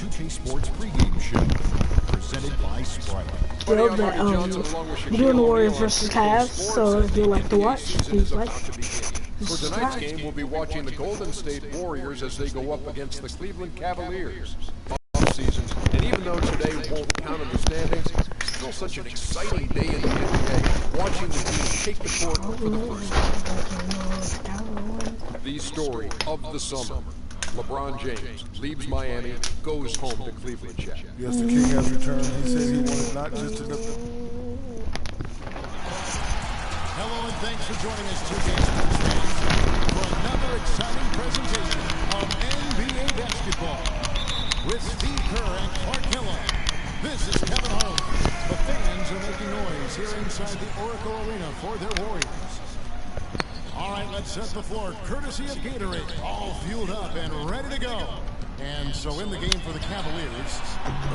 2K Sports pregame show, presented by Sprite. We're doing the Warriors versus Cavs, so if you like to watch, please like. For tonight's game, we'll be watching the Golden State Warriors as they go up against the Cleveland Cavaliers. Season, and even though today won't count in the standings, it's still such an exciting day in the NBA, watching the team take the court for the first time. The story of the summer. LeBron James leaves Miami, goes home to Cleveland. Chat. Yes, the king has returned. He said he wanted not just to... Hello and thanks for joining us 2K Sports fans for another exciting presentation of NBA basketball. With Steve Kerr and Clark Hilla, this is Kevin Harlan. The fans are making noise here inside the Oracle Arena for their Warriors. All right, let's set the floor, courtesy of Gatorade, all fueled up and ready to go. And so in the game for the Cavaliers,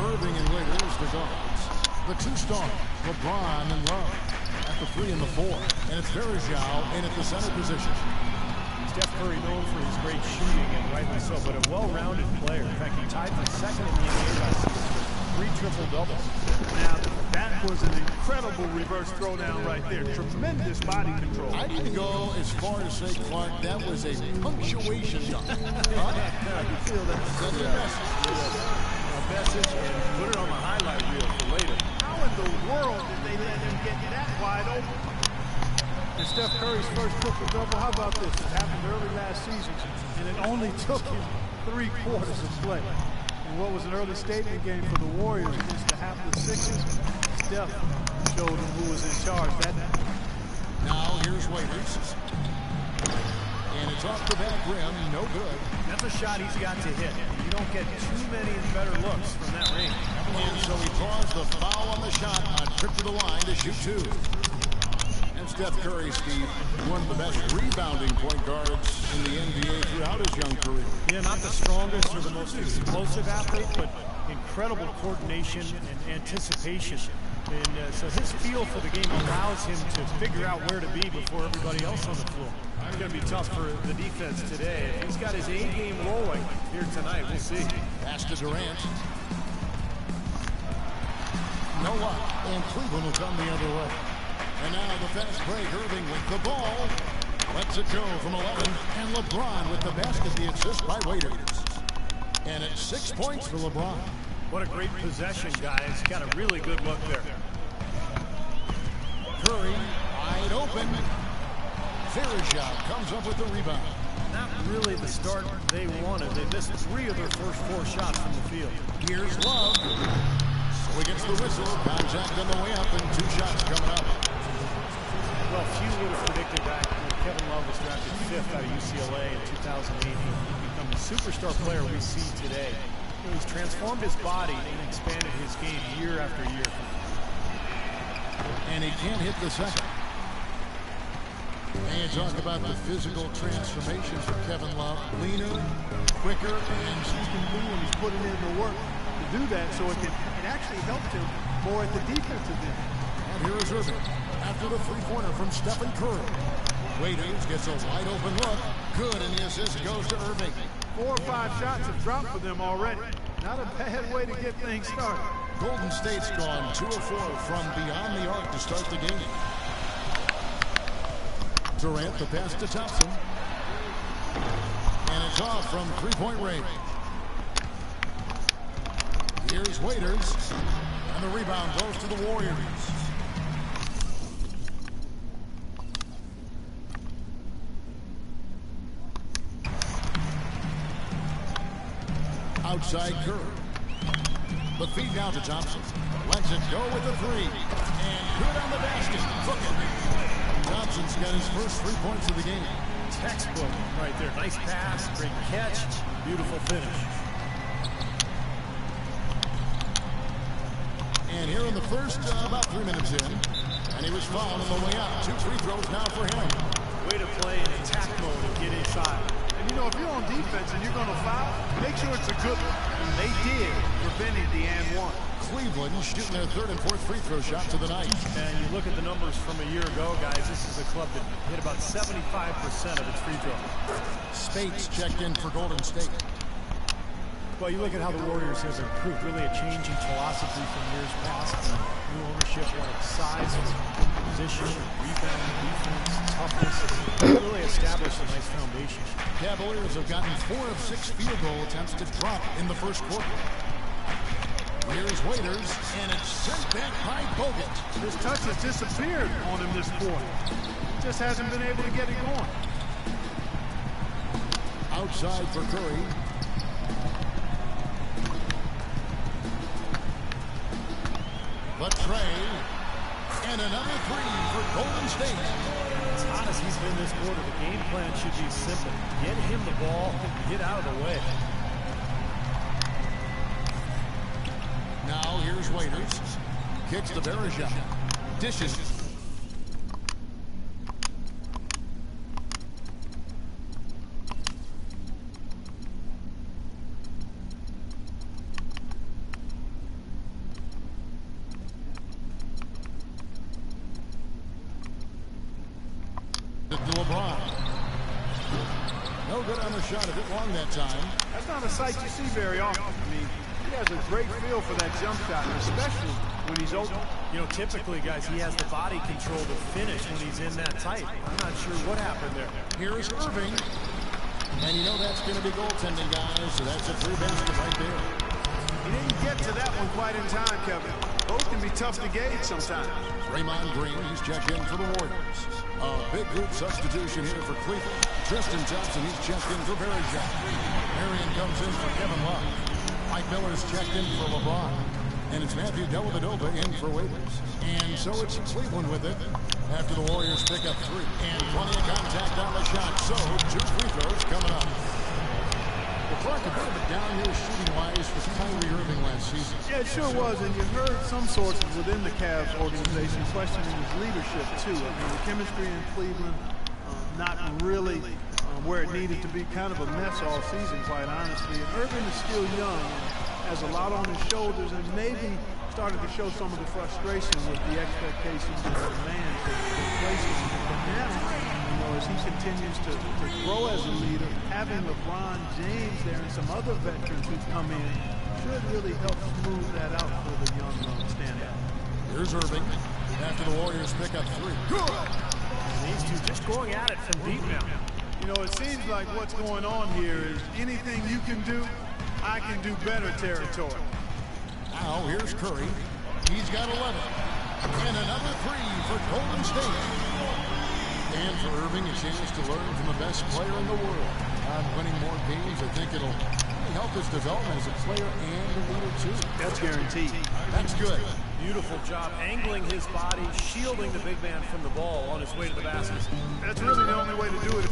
Irving and Waiters, the guards. The two-star, LeBron and Love at the 3 and the 4. And it's Verajao in at the center position. Steph Curry known for his great shooting, and rightly so, but a well-rounded player. In fact, he tied for second in the NBA last season with 3 triple-doubles. Now, that was an incredible reverse throwdown right there. Tremendous body control. I'd even go as far as say, Clark, that was a punctuation dunk. I can feel that. Send a message and put it on the highlight reel for later. How in the world did they let him get that wide open? And Steph Curry's first triple-double, how about this? It happened early last season, and it only took him 3 quarters of play. And what was an early statement game for the Warriors against the hapless Sixers, Steph showed them who was in charge that night. Now here's Waiters. And it's off the back rim, no good. That's a shot he's got to hit. You don't get too many better looks from that range. And so he draws the foul on the shot, a trip to the line to shoot 2. Steph Curry, Steve, one of the best rebounding point guards in the NBA throughout his young career. Yeah, not the strongest or the most explosive athlete, but incredible coordination and anticipation. And so his feel for the game allows him to figure out where to be before everybody else on the floor. It's going to be tough for the defense today. If he's got his A-game rolling here tonight, we'll see. Pass to Durant. No luck, and Cleveland will come the other way. And now the fast break, Irving with the ball. Lets it go from 11. And LeBron with the basket, the assist by Waiters. And it's 6 points for LeBron. What a great possession, guys. Got a really good look there. Curry, wide open. Verajao comes up with the rebound. Not really the start they wanted. They missed 3 of their first 4 shots from the field. Here's Love. So he gets the whistle. Contact on the way up and 2 shots coming up. Well, few would have predicted that when Kevin Love was drafted 5th out of UCLA in 2008. He'd become the superstar player we see today. He's transformed his body and expanded his game year after year. And he can't hit the second. And you talk about the physical transformation for Kevin Love. Leaner, quicker, and he's been doing, he's putting in the work to do that, so it actually helped him more at the defensive end. And here is Irving. After the 3-pointer from Stephen Curry. Waiters gets a wide open look. Good, and the assist goes to Irving. 4 or 5 shots have dropped for them already. Not a bad way to get things started. Golden State's gone 2 of 4 from beyond the arc to start the game. Durant, the pass to Thompson. And it's off from 3-point range. Here's Waiters. And the rebound goes to the Warriors. Outside Curry. The feed down to Thompson. Lets it go with the 3. And good on the basket. Look it. Thompson's got his first 3 points of the game. Textbook right there. Nice pass, great catch, beautiful finish. And here in the first, about 3 minutes in. And he was fouled on the way out. 2 free throws now for him. Way to play in attack mode and get inside. And you know, if you're on defense and you're going to foul, make sure it's a good one. And they did, preventing the and 1. Cleveland shooting their 3rd and 4th free throw shots of the night. And you look at the numbers from a year ago, guys, this is a club that hit about 75% of its free throw. Spates checked in for Golden State. Well, you look at how the Warriors have improved, really a changing philosophy from years past. New ownership like size, position, rebound, defense, toughness. Really established a nice foundation. Cavaliers have gotten 4 of 6 field goal attempts to drop in the first quarter. Here's Waiters, and it's sent back by Bogut. His touch has disappeared on him this quarter. Just hasn't been able to get it going. Outside for Curry. The tray, and another 3 for Golden State. As hot as he's been this quarter, the game plan should be simple. Get him the ball and get out of the way. Now here's Waiters. Kicks to Bergeron. Dishes. To LeBron. No good on the shot. A bit long that time. That's not a sight you see very often. I mean, he has a great feel for that jump shot, especially when he's open. You know, typically, guys, he has the body control to finish when he's in that tight. I'm not sure what happened there. Here's Irving. And you know that's going to be goaltending, guys, so that's a free basket right there. He didn't get to that one quite in time, Kevin. Both can be tough to gauge sometimes. Draymond Green, he's checked in for the Warriors. A big group substitution here for Cleveland. Tristan Thompson, he's checked in for Bergeron. Marion comes in for Kevin Love. Mike Miller's checked in for LeBron. And it's Matthew Dellavedova in for Waiters. And so it's Cleveland with it after the Warriors pick up 3. And plenty of contact on the shot. So 2 free throws coming up. Well, Clark, a bit of a down year shooting-wise for Kyrie Irving last season. Yeah, it sure was, and you heard some sources within the Cavs organization questioning his leadership, too. I mean, the chemistry in Cleveland, not really where it needed to be, kind of a mess all season, quite honestly. And Irving is still young, and has a lot on his shoulders, and maybe started to show some of the frustration with the expectations and the demands that places him. But now, you know, as he continues to grow as a leader, having LeBron James there and some other veterans who've come in should really help smooth that out for the young standout. Here's Irving after the Warriors pick up 3. Good! And these two just going at it from deep now. You know, it seems like what's going on here is anything you can do, I can do better territory. Now here's Curry. He's got 11. And another 3 for Golden State. And for Irving, a chance to learn from the best player in the world. On winning more games, I think it'll help his development as a player and a leader, too. That's guaranteed. That's good. Beautiful job angling his body, shielding the big man from the ball on his way to the basket. That's really the only way to do it.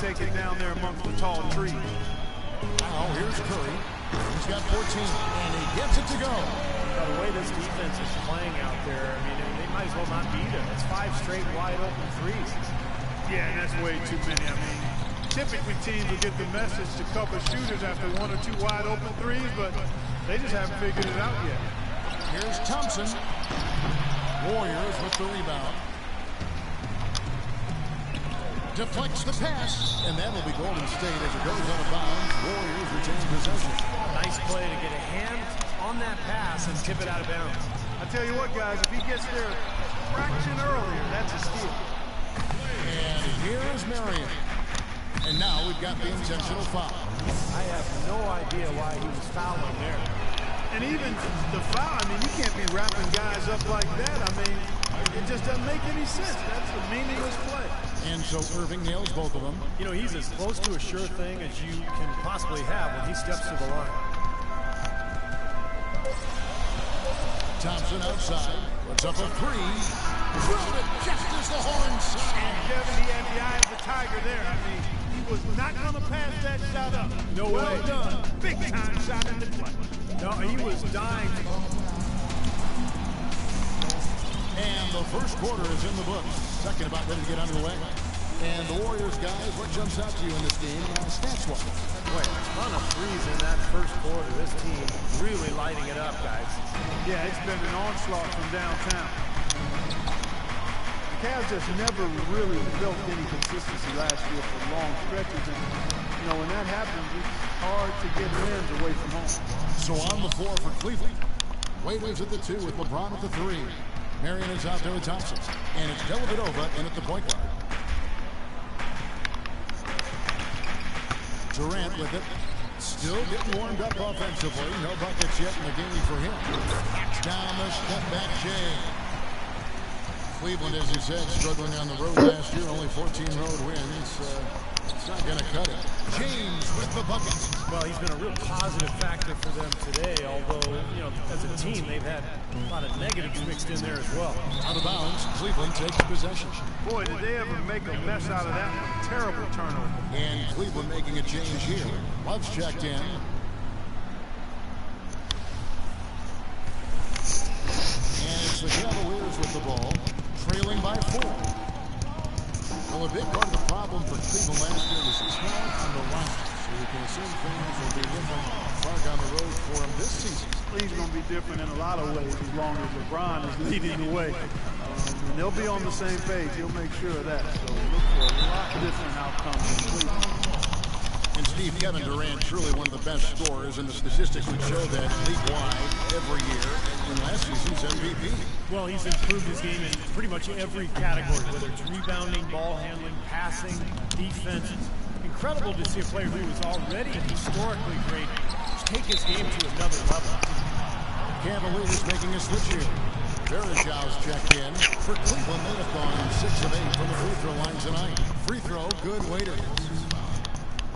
Take it down there amongst the tall trees. Now here's Curry. He's got 14, and he gets it to go. Now, the way this defense is playing out there, I mean, they might as well not be there. It's 5 straight wide open threes. Yeah, and that's way too many. I mean, typically teams will get the message to cover shooters after 1 or 2 wide open threes, but they just haven't figured it out yet. Here's Thompson. Warriors with the rebound. Deflects the pass, and that will be Golden State as it goes out of bounds. Warriors retain possession. Nice play to get a hand on that pass and tip it out of bounds. I tell you what, guys, if he gets there a fraction earlier, that's a steal. And here is Marion. And now we've got the intentional foul. I have no idea why he was fouling there. And even the foul, I mean, you can't be wrapping guys up like that. I mean, it just doesn't make any sense. That's a meaningless play. And so Irving nails both of them. You know, he's as close to a sure thing as you can possibly have when he steps to the line. Thompson outside. Puts up a 3. Thrown it just as the horn sounds. And Kevin, he had the eye of the tiger there. I mean, he was not going to pass that shot up. No well way. Done. Big time shot in the clutch. No, he was dying. And the first quarter is in the books. Second about ready to get underway. And the Warriors, guys, what jumps out to you in this game, stats-wise? Boy, a ton of threes in that first quarter. This team really lighting it up, guys. Yeah, it's been an onslaught from downtown. The Cavs just never really built any consistency last year for long stretches. And, you know, when that happens, it's hard to get wins away from home. So on the floor for Cleveland. Wade is at the 2 with LeBron at the 3. Marion is out there with Thompson. And it's Dellavedova in at the point guard. Durant with it. Still getting warmed up offensively. No buckets yet in the game for him. Down the step-back Shea. Cleveland, as you said, struggling on the road last year. Only 14 road wins. It's not going to cut it. James with the buckets. Well, he's been a real positive factor for them today, although, you know, as a team, they've had a lot of negatives mixed in there as well. Out of bounds, Cleveland takes possession. Boy, did they ever make a mess out of that one. Terrible turnover. And Cleveland making a change here. Love's checked in. And it's the Cavaliers with the ball, trailing by 4. Well, a big part of the problem for Cleveland last year was talent on the roster. So you can assume things will be different back on the road for him this season. He's going to be different in a lot of ways as long as LeBron is leading the way. And they'll be on the same page. He'll make sure of that. So look for a lot different outcomes in Cleveland. And Steve, Kevin Durant, truly one of the best scorers, and the statistics would show that league-wide every year. And last season's MVP. Well, he's improved his game in pretty much every category, whether it's rebounding, ball handling, passing, defense. Incredible to see a player who was already historically great take his game to another level. Cavaliers making a switch here. Verajau's checked in. For Cleveland, they have gone 6 of 8 from the free throw line tonight. Free throw, good waiter.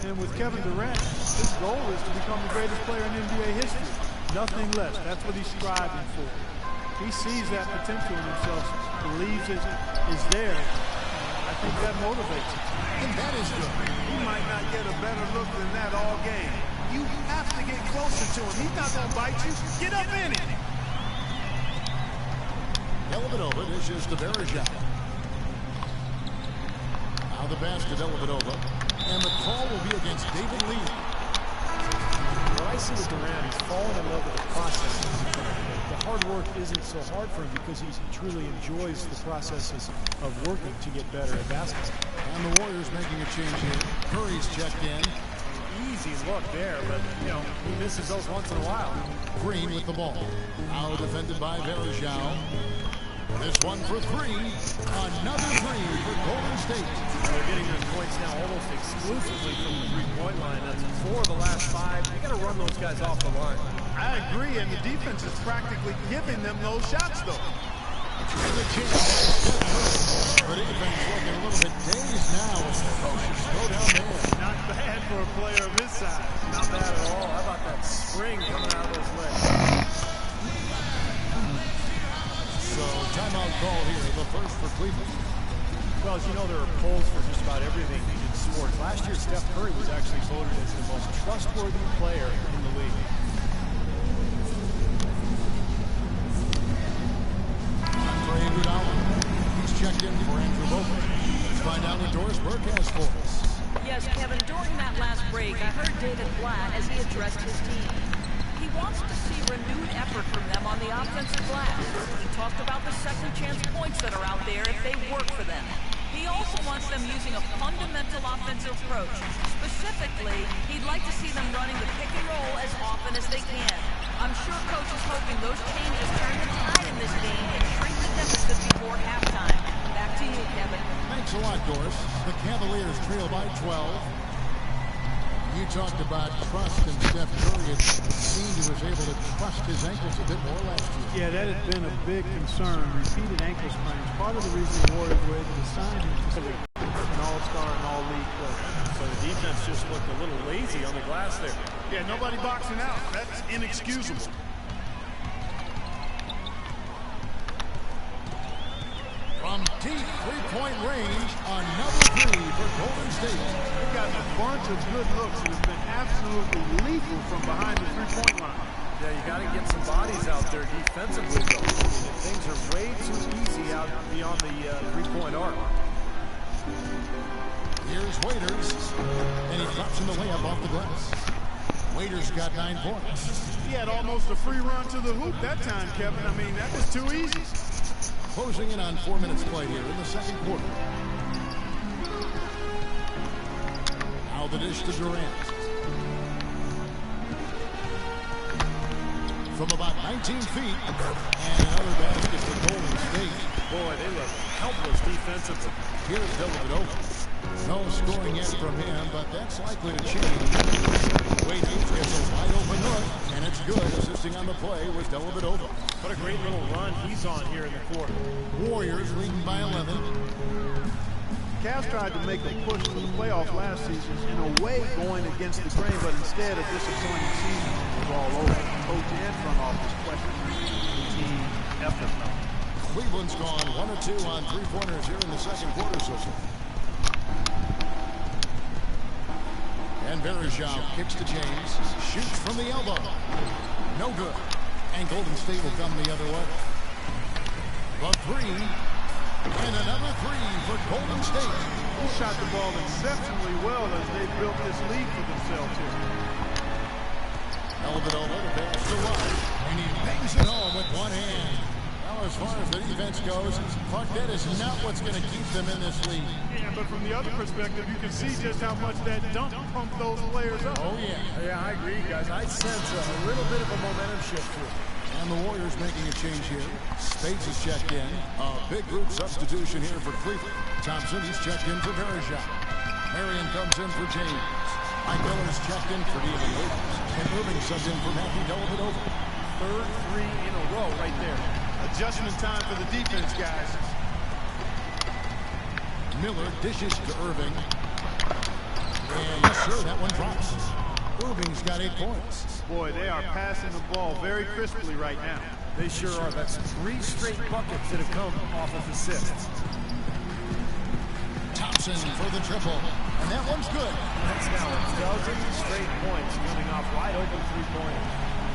And with Kevin Durant, his goal is to become the greatest player in NBA history. Nothing less. That's what he's striving for. He sees that potential in himself, believes it is there. I think that motivates him. And that is good. He might not get a better look than that all game. You have to get closer to him. He's not going to bite you. Get up in it. Dellavedova dishes to Verajau. Now the pass to Dellavedova. And the call will be against David Lee. What I see with Durant, he's fallen in love with the process. The hard work isn't so hard for him because he truly enjoys the processes of working to get better at basketball. And the Warriors making a change here. Curry's checked in. Easy look there, but, you know, he misses those once in a while. Green with the ball. Now defended by Verajau. This one for 3. Another 3 for Golden State. They're getting their points now almost exclusively from the three-point line. That's 4 of the last 5. You got to run those guys off the line. I agree, and the defense is practically giving them those shots, though. And the chance. The defense looking a little bit dazed now. It's ferocious throw down there. Not bad for a player of his size. Not bad at all. How about that spring coming out of those legs? So timeout call here, the first for Cleveland. Well, as you know, there are polls for just about everything in sports. Last year, Steph Curry was actually voted as the most trustworthy player in the league. Andre Iguodala. He's checked in for Andrew Bogut. Let's find out what Doris Burke has for us. Yes, Kevin, during that last break, I heard David Blatt as he addressed his team. He wants to see renewed effort from them on the offensive glass. He talked about the second chance points that are out there if they work for them. He also wants them using a fundamental offensive approach. Specifically, he'd like to see them running the pick and roll as often as they can. I'm sure Coach is hoping those changes turn the tide in this game and shrink the deficit before halftime. Back to you, Kevin. Thanks a lot, Doris. The Cavaliers trail by 12. You talked about trust in Steph Curry. It seemed he was able to trust his ankles a bit more last year. Yeah, that had been a big concern. Repeated ankle sprains. Part of the reason the Warriors were able to sign him to an all-star and all-league player. So the defense just looked a little lazy on the glass there. Yeah, nobody boxing out. That's inexcusable. From deep three-point range, another 3 for Golden State. They've gotten a bunch of good looks and have been absolutely lethal from behind the three-point line. Yeah, you got to get some bodies out there defensively, though. If they lanes are way too easy out beyond the three-point arc. Here's Waiters, and he drops in the layup off the glass. Waiters got 9 points. He had almost a free run to the hoop that time, Kevin. I mean, that was too easy. Closing in on 4 minutes played here in the second quarter. Now the dish to Durant. From about 19 feet, and another basket for Golden State. Boy, they look helpless defensively. Here's Dellavedova. No scoring yet from him, but that's likely to change. Waiters gets a wide open look, and it's good. Assisting on the play was Dellavedova. What a great little run he's on here in the quarter. Warriors leading by 11. Cavs tried to make a push for the playoffs last season, in a way going against the grain, but instead a disappointing season was all over. Coach and front office questioned the team effort. Cleveland's gone 1 of 2 on three-pointers here in the second quarter so far. And Bergeron kicks to James, shoots from the elbow. No good. And Golden State will come the other way. The three, and another three for Golden State. He shot the ball exceptionally well as they built this lead for themselves here. Dellavedova to pass to Rush, and he bangs it home with one hand. Now, as far as the defense goes, Parkett is not what's going to keep them in this league. Yeah, but from the other perspective, you can see just how much that dunk pumped those players up. Oh, yeah. Yeah, I agree, guys. I sense a little bit of a momentum shift here. And the Warriors making a change here. Spades is checked in. A big group substitution here for Cleveland. Thompson, he's checked in for Bergeron. Marion comes in for James. Mike Miller's checked in for Dean Williams. And Irving subs in for Matthew Dellavedova. Third three in a row right there. Adjustment time for the defense, guys. Miller dishes to Irving. And yes, sir, that one drops. Irving's got 8 points. Boy, they are passing the ball very crisply right now. They sure are. That's 3 straight buckets that have come off of assists. Thompson for the triple. And that one's good. That's now a dozen straight points coming off wide open three-pointers.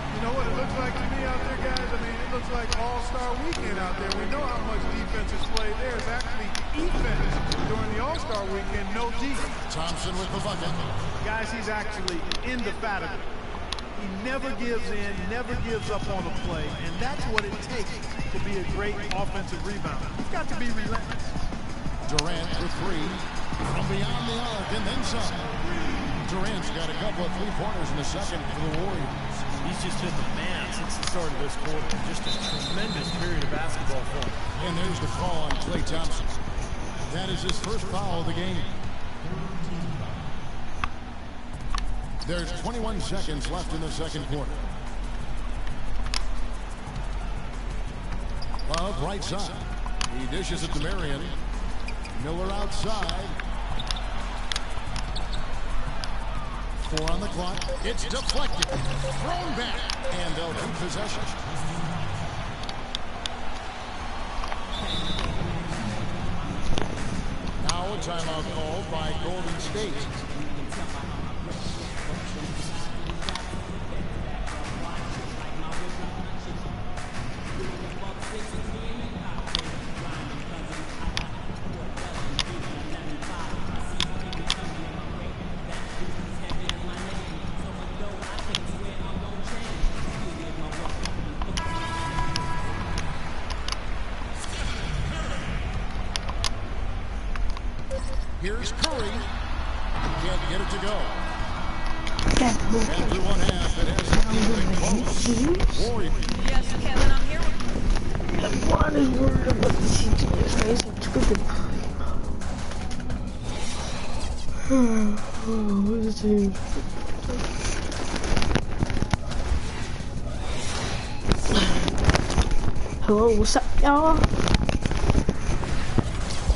You know what it looks like to me out there, guys? I mean, it looks like All-Star Weekend out there. We know how much defense is played there. It's actually defense during the All-Star Weekend, no defense. Thompson with the bucket. Guys, he's actually indefatigable. He never gives in, never gives up on a play, and that's what it takes to be a great offensive rebounder. He's got to be relentless. Durant for 3 from beyond the arc and then some. Durant's got a couple of three-pointers in the second for the Warriors. He's just been the man since the start of this quarter. Just a tremendous period of basketball for him. And there's the call on Klay Thompson. That is his first foul of the game. There's 21 seconds left in the second quarter. Love right side. He dishes it to Marion. Miller outside. 4 on the clock. It's deflected. Thrown back. And they'll keep possession. Now a timeout called by Golden State. Here's Curry. Can't get it to go. After one half, it hasn't been close. Warriors. Yes, Kevin, I'm here. What is worried about the CGS? What is it? Hello, what's up, y'all?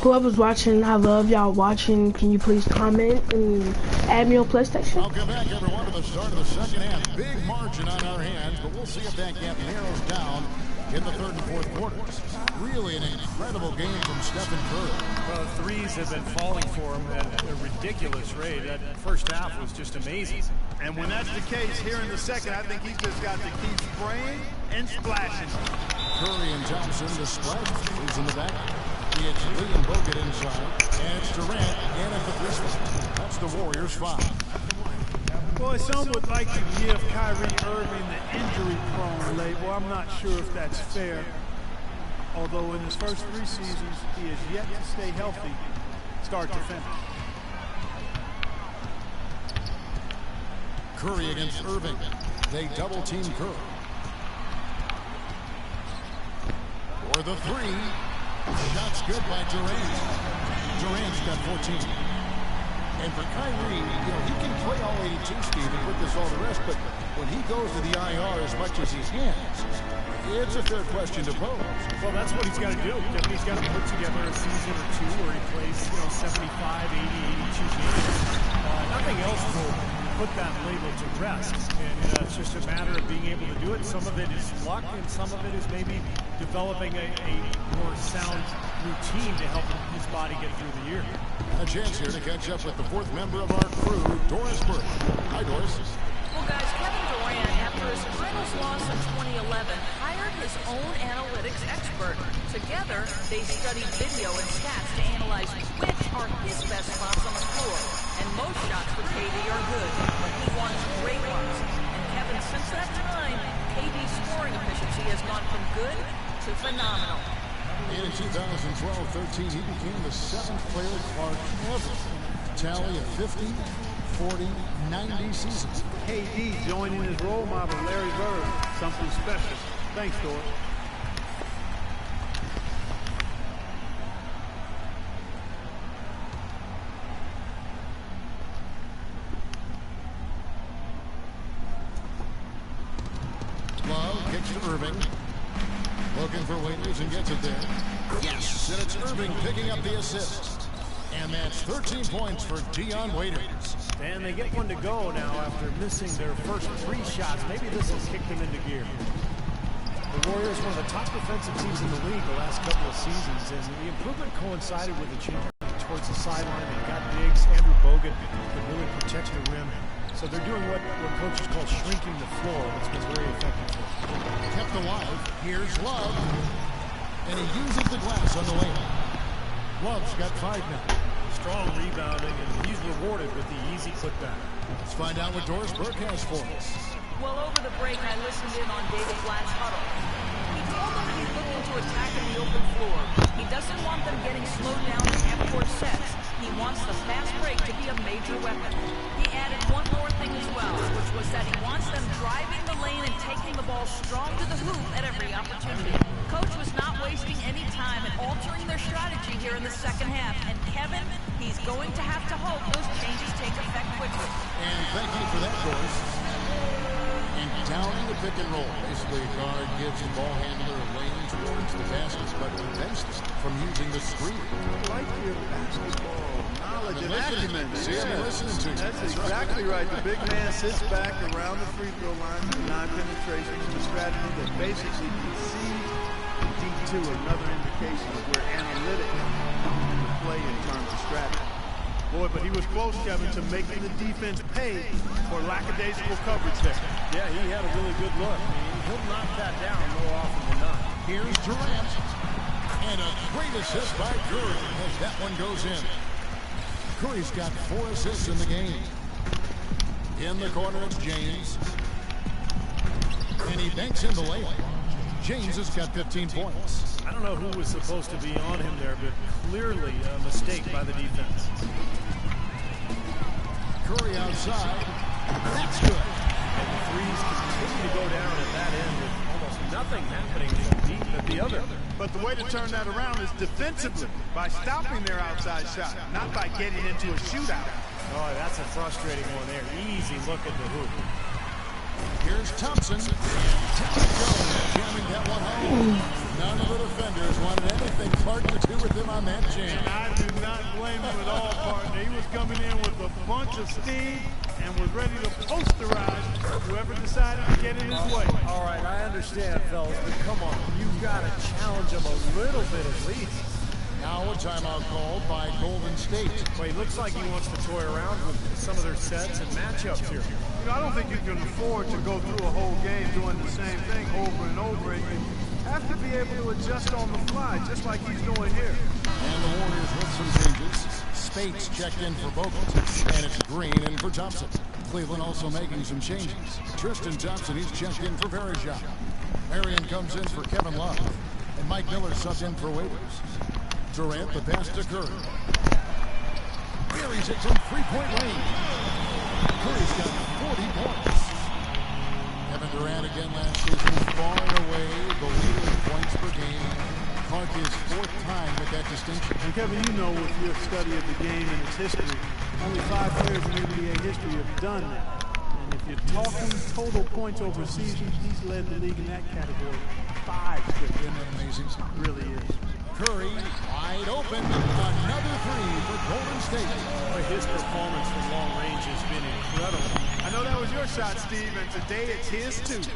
Whoever's watching, I love y'all watching. Can you please comment and add me on PlayStation? Welcome back, everyone, to the start of the second half. Big margin on our hands, but we'll see if that gap narrows down in the third and fourth quarters. Really an incredible game from Stephen Curry. Well, threes have been falling for him at a ridiculous rate. That first half was just amazing. And when that's the case here in the second, I think he's just got to keep spraying and splashing. Curry and Thompson, the splash is in the back. It's Lee and Bogut inside. And it's Durant again at the free spot. That's the Warriors' 5. Boy, some would like to give Kyrie Irving the injury-prone label. I'm not sure if that's fair. Although in his first 3 seasons, he has yet to stay healthy start to finish. Curry against Irving. They double-team Curry. For the 3. Shot's good by Durant. Durant's got 14. And for Kyrie, he can play all 82, Steve, and put this all to rest, but when he goes to the IR as much as he has, it's a fair question to pose. Well, that's what he's got to do. He's got to put together a season or two where he plays, 75, 80, 82 games. Nothing else will put that label to rest. And it's just a matter of being able to do it. Some of it is luck, and some of it is maybe developing a more sound routine to help his body get through the year. A chance here to catch up with the 4th member of our crew, Doris Burke. Hi, Doris. Well, guys, Kevin Durant, after his finals loss in 2011, hired his own analytics expert. Together, they studied video and stats to analyze which are his best spots on the floor. And most shots for KD are good, but he wants great ones. And Kevin, since that time, KD's scoring efficiency has gone from good to phenomenal. In 2012-13, he became the 7th player Clark ever to tally of 50, 40, 90 seasons. KD joining his role model, Larry Bird. Something special. Thanks, Doris. Love kicks to Irving. Looking for Waiters and gets it there. Yes, and it's Irving picking up the assist. And that's 13 points for Dion Waiters. And they get one to go now after missing their first 3 shots. Maybe this will kick them into gear. The Warriors, one of the top defensive teams in the league the last couple of seasons, and the improvement coincided with the change towards the sideline. They got bigs. Andrew Bogut could really protect the rim. So they're doing what coaches call shrinking the floor. It's been very effective for them. Kept alive. Here's Love. And he uses the glass on the layup. Love's got 5 now. Strong rebounding, and he's rewarded with the easy putback. Let's find out what Doris Burke has for us. Well, over the break, I listened in on David Blatt's huddle. He told them he's looking to attack in the open floor. He doesn't want them getting slowed down in half-court sets. He wants the fast break to be a major weapon. He added one more thing as well, which was that he wants them driving the lane and taking the ball strong to the hoop at every opportunity. Coach was not wasting any time in altering their strategy here in the second half. And Kevin, he's going to have to hope those changes take effect quickly. And thank you for that, Doris. And downing the pick and roll. Basically, a guard gives the ball handler a lane towards the basket, but prevents them from using the screen. Like your basketball knowledge and acumen. See, I'm listening to you. That's exactly right. The big man sits back around the free throw line, non-penetration is a strategy that basically concedes D2, another indication of where analytics play in terms of strategy. Boy, but he was close, Kevin, to making the defense pay for lackadaisical coverage there. Yeah, he had a really good look. He'll knock that down more often than not. Here's Durant. And a great assist by Curry as that one goes in. Curry's got 4 assists in the game. In the corner, it's James. And he banks in the layup. James has got 15 points. I don't know who was supposed to be on him there, but clearly a mistake by the defense. Curry outside. That's good. And the threes continue to go down at that end with almost nothing happening deep at the other. But the way to turn that around is defensively, by stopping their outside shot, not by getting into a shootout. Oh, that's a frustrating one there. Easy look at the hoop. Here's Thompson. Jamming that one home. None of the defenders wanted anything Clark to do with him on that jam. And I do not blame him at all, partner. He was coming in with a bunch of steam, and was ready to posterize whoever decided to get in his way. All right, I understand, fellas, but come on. You've got to challenge him a little bit at least. Now a timeout called by Golden State. Well, he looks like he wants to toy around with some of their sets and matchups here. You know, I don't think you can afford to go through a whole game doing the same thing over and over again. You have to be able to adjust on the fly, just like he's doing here. And the Warriors with some changes. Spates checked in for Bogut, and it's Green in for Thompson. Cleveland also making some changes. Tristan Thompson, he's checked in for Verejao. Marion comes in for Kevin Love, and Mike Miller subbed in for Waiters. Durant, the pass to Curry. Carries it from three-point range. Curry's got 40 points. Kevin Durant again last season, far and away the leader in points per game. Clark his fourth time with that distinction. And Kevin, you know with your study of the game and its history, only 5 players in NBA history have done that. And if you're talking total points over a season, he's led the league in that category 5 straight. Isn't that amazing? It really is. Curry, wide open, another three for Golden State. Boy, his performance from long range has been incredible. I know that was your shot, Steve, and today it's his too.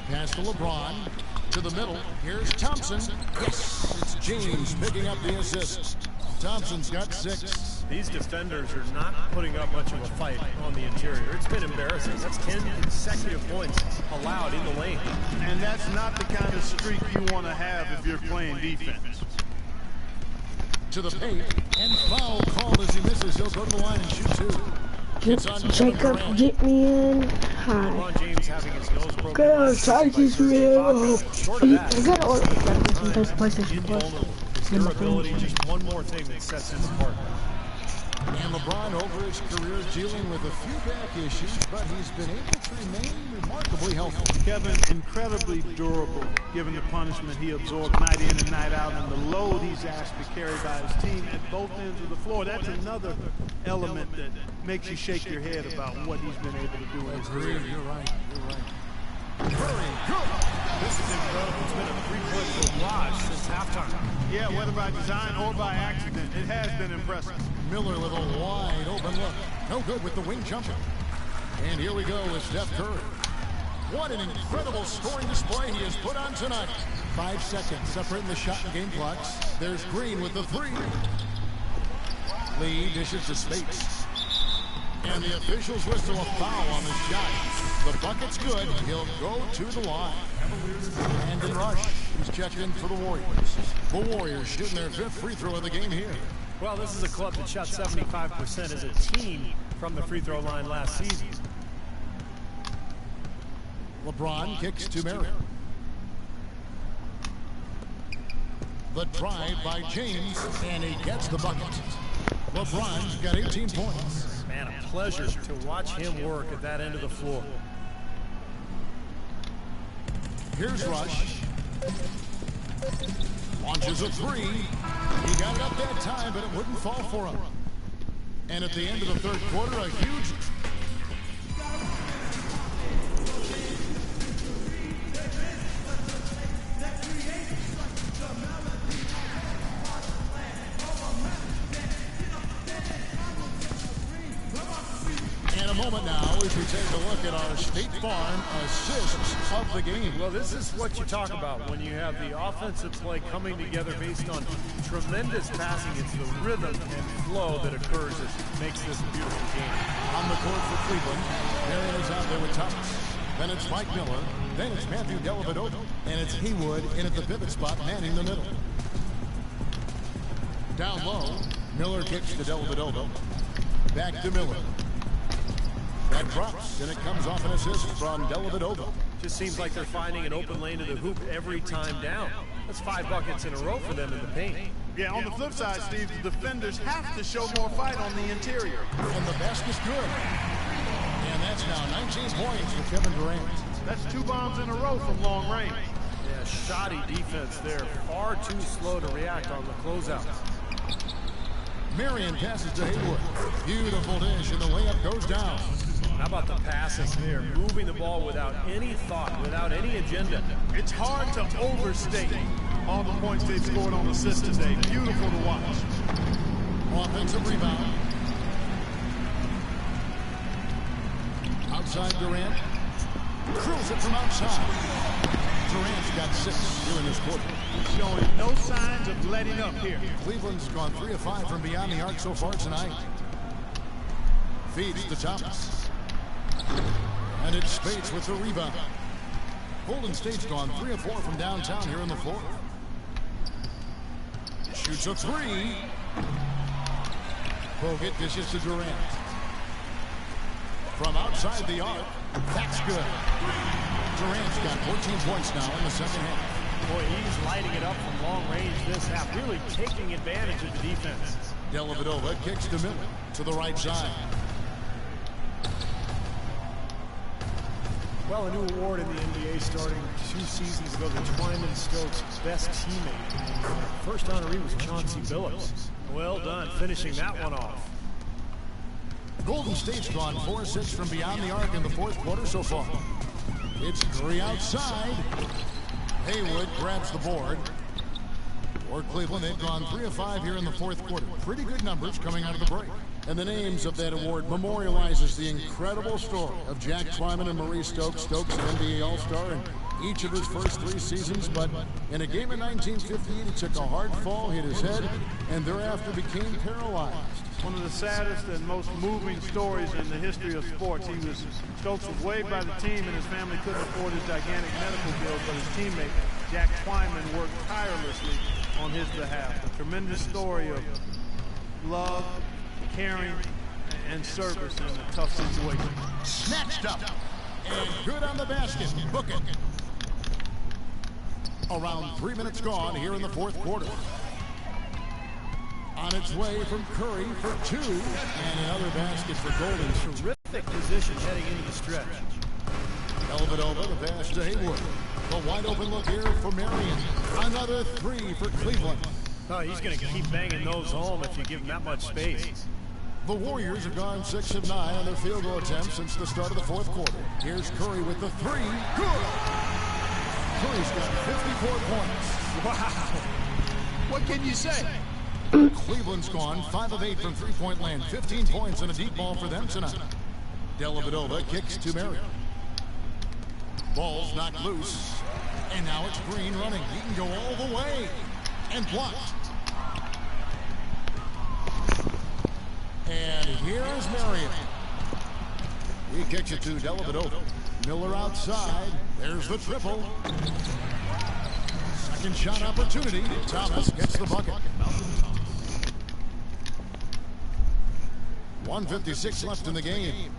Pass to LeBron, to the middle. Here's Thompson. Yes, it's James picking up the assist. Thompson's got 6. These defenders are not putting up much of a fight on the interior. It's been embarrassing. That's 10 consecutive points allowed in the lane. And that's not the kind of streak you want to have if you're playing defense. To the paint, and foul called as he misses. He'll go to the line and shoot 2. Jacob, get me in. Hi. LeBron James having his nose broken. Girl, charges real. Short of that, I gotta order sometimes PlayStation invulnerable. His durability, just one more thing that sets him apart. And LeBron over his career dealing with a few back issues, but he's been able to remain remarkably healthy. Kevin, incredibly durable, given the punishment he absorbed night in and night out, and the load he's asked to carry by his team at both ends of the floor. That's another element that makes you shake your head about what he's been able to do in his career. You're right. Curry, good. This is incredible. It's been a 3-point barrage since halftime. Yeah, whether by design or by accident, it has been impressive. Miller with a wide open look. No good with the wing jumper. And here we go with Steph Curry. What an incredible scoring display he has put on tonight. 5 seconds separating the shot and game clocks. There's Green with the 3. Lee dishes to Spates. And the officials whistle a foul on the shot. The bucket's good. He'll go to the line. And in Rush, who's checked in for the Warriors. The Warriors shooting their 5th free throw of the game here. Well, this is a club that shot 75% as a team from the free throw line last season. LeBron kicks to Marion. The drive by James, and he gets the bucket. LeBron's got 18 points. Man, a pleasure to watch him work at that end of the floor. Here's Rush. Launches a 3. He got it up that time, but it wouldn't fall for him. And at the end of the 3rd quarter, a huge... And a moment now as we take a look at our State Farm assists of the game. Well, this is what you talk about when you have the offensive play coming together based on tremendous passing. It's the rhythm and flow that occurs that makes this a beautiful game. On the court for Cleveland, Marion is out there with Thomas. Then it's Mike Miller. Then it's Matthew Dellavedova. And it's Haywood in at the pivot spot, manning the middle. Down low, Miller kicks to Dellavedova. Back to Miller. That drops, and it comes off an assist from Dellavedova. Just seems like they're finding an open lane to the hoop every time down. That's 5 buckets in a row for them in the paint. Yeah, on the flip side, Steve, the defenders have to show more fight on the interior. And the basket's good. And that's now 19 points for Kevin Durant. That's 2 bombs in a row from long range. Yeah, shoddy defense there. Far too slow to react on the closeouts. Marion passes to Haywood. Beautiful dish, and the layup goes down. How about the passes there? Moving the ball without any thought, without any agenda. It's hard to overstate all the points they've scored on assists today. Beautiful to watch. Offensive rebound. outside Durant. Curls it from outside. Durant's got 6 here in this quarter. He's showing no signs of letting up here. Cleveland's gone 3 of 5 from beyond the arc so far tonight. Feeds to Thomas. And it's Spates with the rebound. Golden State's gone 3 of 4 from downtown here in the fourth. Shoots a 3. Bogut dishes to Durant. From outside the arc, that's good. Durant's got 14 points now in the second half. Boy, he's lighting it up from long range this half, really taking advantage of the defense. Dellavedova kicks to Miller to the right side. Well, a new award in the NBA starting 2 seasons ago, the Twyman-Stokes Best Teammate. And first honoree was Chauncey Billups. Well done, finishing that one off. Golden State's gone 4 of 6 from beyond the arc in the fourth quarter so far. It's Curry outside. Haywood grabs the board. For Cleveland, they've gone 3 of 5 here in the fourth quarter. Pretty good numbers coming out of the break. And the names of that award memorializes the incredible story of Jack Twyman and Maurice Stokes. Stokes, an NBA All-Star in each of his first 3 seasons, but in a game in 1958, he took a hard fall, hit his head, and thereafter became paralyzed. One of the saddest and most moving stories in the history of sports. Stokes was waived by the team, and his family couldn't afford his gigantic medical bills, but his teammate, Jack Twyman, worked tirelessly on his behalf. A tremendous story of love, caring, and service in a tough situation. Snatched up, and good on the basket. Book it. Around 3 minutes gone here in the fourth quarter. On its way from Curry for 2, and another basket for Golden. Terrific position heading into the stretch. Dellavedova, the pass to Haywood. The wide open look here for Marion. Another 3 for Cleveland. Oh, he's going to keep banging those home if you give him that much space. The Warriors have gone 6 of 9 on their field goal attempts since the start of the fourth quarter. Here's Curry with the 3. Good! Curry's got 54 points. Wow. What can you say? Cleveland's gone 5 of 8 from three-point land. 15 points and a deep ball for them tonight. Dellavedova kicks to Marion. Ball's knocked loose. And now it's Green running. He can go all the way. And blocked. And here is Marion. He kicks it to Dellavedova. Miller outside. There's the triple. Second shot opportunity. Thomas gets the bucket. 1:56 left in the game.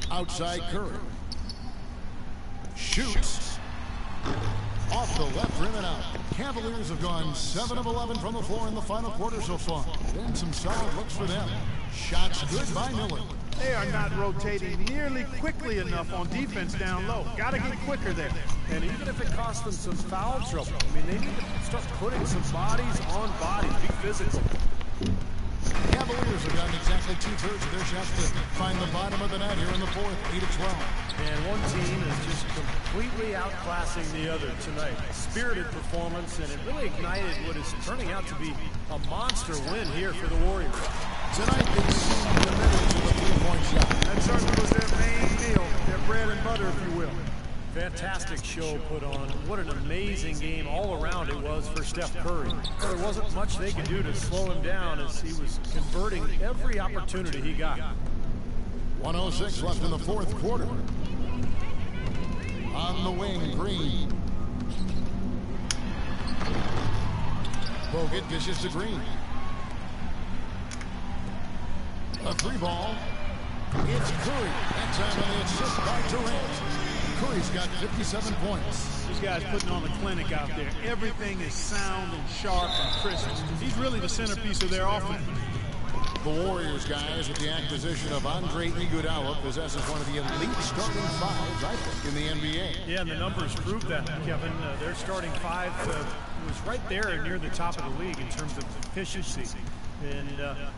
Outside Curry. Shoots. Off the left rim and out. Cavaliers have gone 7 of 11 from the floor in the final quarter so far. Been some solid looks for them. Shots good by Miller. They are not rotating nearly quickly enough on defense down low. Got to get quicker there. And even if it costs them some foul trouble, I mean, they need to start putting some bodies on bodies, be physical. Cavaliers have gotten exactly 2/3 of their shots to find the bottom of the net here in the fourth, 8 of 12. And one team is just completely outclassing the other tonight. Spirited performance, and it really ignited what is turning out to be a monster win here for the Warriors. Tonight they seem committed to the three-point shot. That certainly was their main meal, their bread and butter, if you will. Fantastic show put on. What an amazing game all around it was for Steph Curry. There wasn't much they could do to slow him down as he was converting every opportunity he got. 1:06 left in the fourth quarter. On the wing, Green. Bogut dishes to Green. A 3-ball. It's Curry. That time on the assist by Durant. Curry's got 57 points. These guys putting on the clinic out there. Everything is sound and sharp and crisp. He's really the centerpiece of their offense. The Warriors, guys, with the acquisition of Andre Iguodala, possesses one of the elite starting fives, I think, in the NBA. Yeah, and the numbers prove that, Kevin. Their starting five was right there near the top of the league in terms of efficiency. And,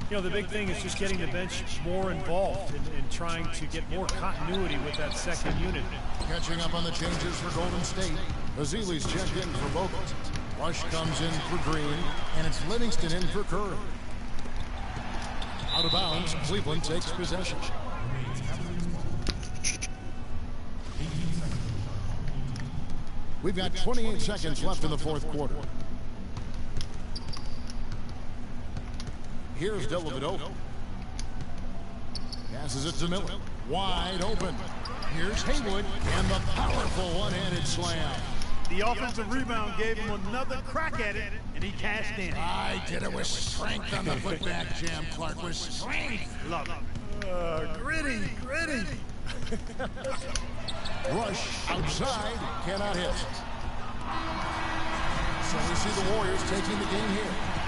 you know, the big thing is just getting the bench more involved and trying to get more continuity with that second unit. Catching up on the changes for Golden State. Azili's checked in for Bogut. Rush comes in for Green, and it's Livingston in for Curry. Out of bounds, Cleveland takes possession. We've got 28 seconds left in the fourth quarter. Here's Dellavedova. Passes it to Miller. Wide open. Here's Haywood and the powerful one-handed slam. The offensive rebound gave him another crack at it, and he cashed in. I did it with strength on the putback jam, Clark, with strength. Love it. Gritty. Rush outside, cannot hit. So we see the Warriors taking the game here.